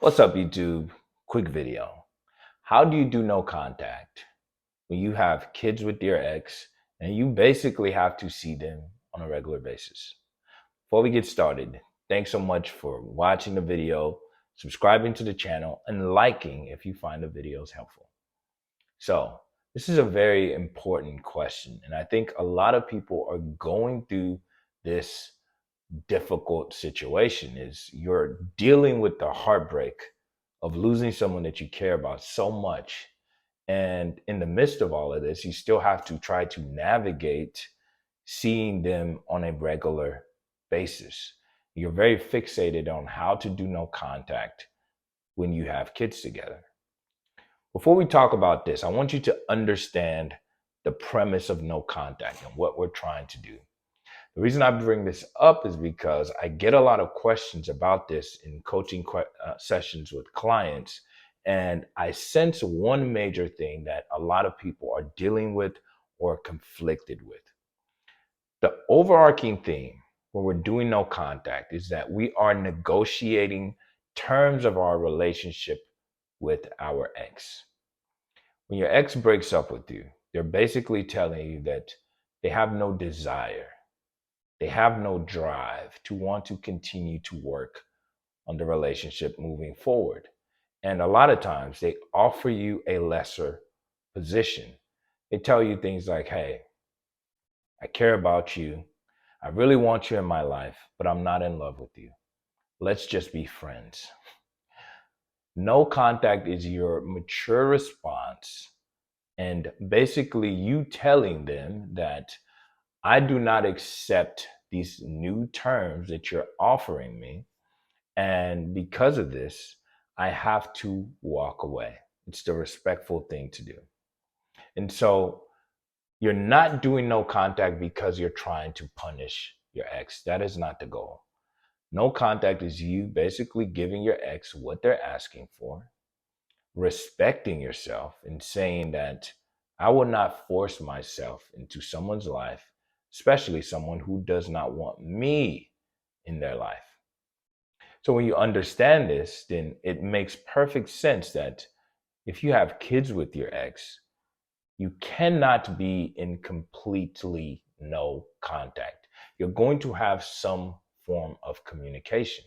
What's up, YouTube? Quick video. How do you do no contact when you have kids with your ex and you basically have to see them on a regular basis? Before we get started, thanks so much for watching the video, subscribing to the channel, and liking if you find the videos helpful. So, this is a very important question, and I think a lot of people are going through this difficult situation is you're dealing with the heartbreak of losing someone that you care about so much. And in the midst of all of this, you still have to try to navigate seeing them on a regular basis. You're very fixated on how to do no contact when you have kids together. Before we talk about this, I want you to understand the premise of no contact and what we're trying to do. The reason I bring this up is because I get a lot of questions about this in coaching sessions with clients. And I sense one major thing that a lot of people are dealing with or conflicted with. The overarching theme when we're doing no contact is that we are negotiating terms of our relationship with our ex. When your ex breaks up with you, they're basically telling you that they have no desire, they have no drive to want to continue to work on the relationship moving forward. And a lot of times they offer you a lesser position. They tell you things like, hey, I care about you. I really want you in my life, but I'm not in love with you. Let's just be friends. No contact is your mature response. And basically, you telling them that I do not accept these new terms that you're offering me. And because of this, I have to walk away. It's the respectful thing to do. And so you're not doing no contact because you're trying to punish your ex. That is not the goal. No contact is you basically giving your ex what they're asking for, respecting yourself, and saying that I will not force myself into someone's life, especially someone who does not want me in their life. So when you understand this, then it makes perfect sense that if you have kids with your ex, you cannot be in completely no contact. You're going to have some form of communication.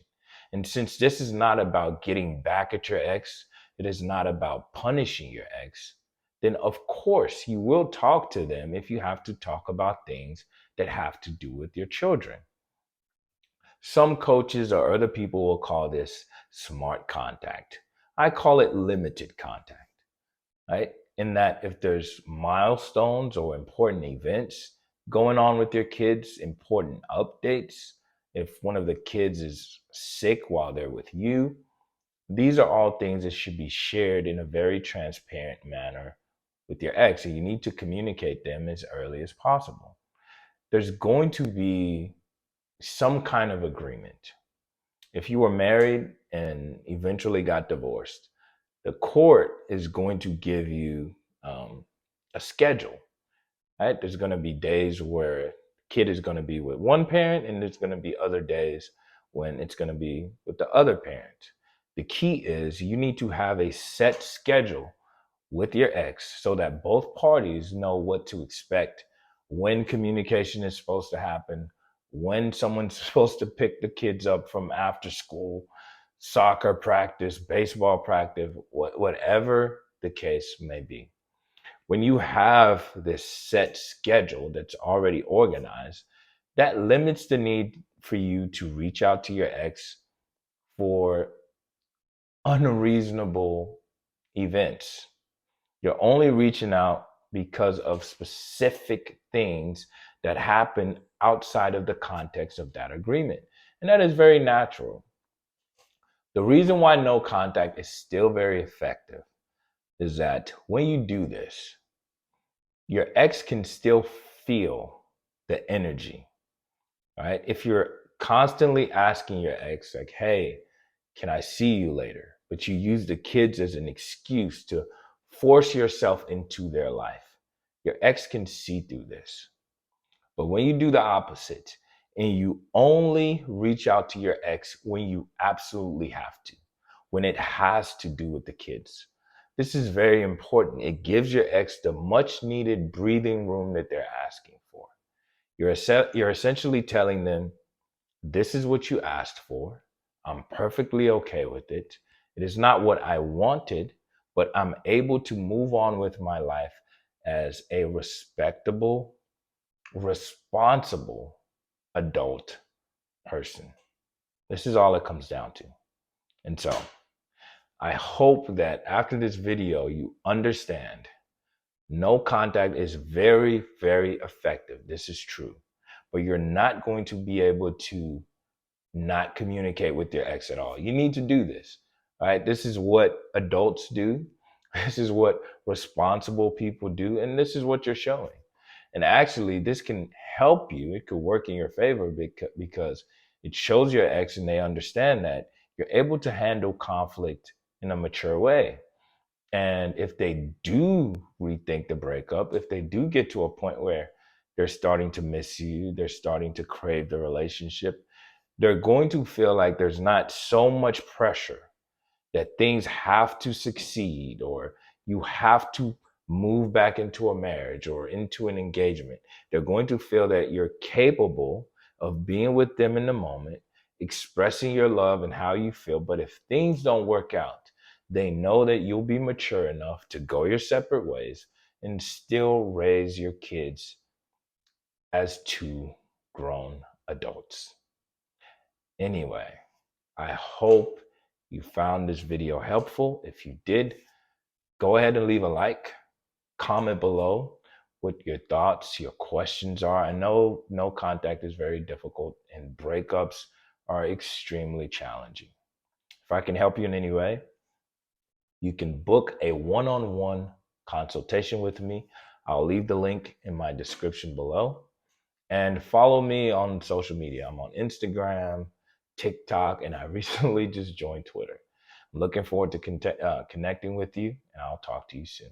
And since this is not about getting back at your ex, it is not about punishing your ex, then of course you will talk to them if you have to talk about things that have to do with your children. Some coaches or other people will call this smart contact. I call it limited contact, right? In that if there's milestones or important events going on with your kids, important updates, if one of the kids is sick while they're with you, these are all things that should be shared in a very transparent manner with your ex. And you need to communicate them as early as possible. There's going to be some kind of agreement. If you were married and eventually got divorced, the court is going to give you a schedule, right? There's going to be days where the kid is going to be with one parent, and there's going to be other days when it's going to be with the other parent. The key is you need to have a set schedule with your ex so that both parties know what to expect, when communication is supposed to happen, when someone's supposed to pick the kids up from after school, soccer practice, baseball practice, whatever the case may be. When you have this set schedule that's already organized, that limits the need for you to reach out to your ex for unreasonable events. You're only reaching out because of specific things that happen outside of the context of that agreement. And that is very natural. The reason why no contact is still very effective is that when you do this, your ex can still feel the energy, right? If you're constantly asking your ex, like, hey, can I see you later? But you use the kids as an excuse to force yourself into their life. Your ex can see through this. But when you do the opposite and you only reach out to your ex when you absolutely have to, when it has to do with the kids. This is very important. It gives your ex the much needed breathing room that they're asking for. You're essentially telling them, this is what you asked for. I'm perfectly okay with it. It is not what I wanted, but I'm able to move on with my life as a respectable, responsible adult person. This is all it comes down to. And so I hope that after this video, you understand no contact is very, very effective. This is true. But you're not going to be able to not communicate with your ex at all. You need to do this. All right. This is what adults do. This is what responsible people do. And this is what you're showing. And actually, this can help you. It could work in your favor because it shows your ex and they understand that you're able to handle conflict in a mature way. And if they do rethink the breakup, if they do get to a point where they're starting to miss you, they're starting to crave the relationship, they're going to feel like there's not so much pressure that things have to succeed or you have to move back into a marriage or into an engagement. They're going to feel that you're capable of being with them in the moment, expressing your love and how you feel. But if things don't work out, they know that you'll be mature enough to go your separate ways and still raise your kids as two grown adults. Anyway, I hope you found this video helpful. If you did, go ahead and leave a like, comment below what your thoughts, your questions are. I know no contact is very difficult and breakups are extremely challenging. If I can help you in any way, you can book a one-on-one consultation with me. I'll leave the link in my description below. And follow me on social media. I'm on Instagram, TikTok, and I recently just joined Twitter. I'm looking forward to connecting with you, and I'll talk to you soon.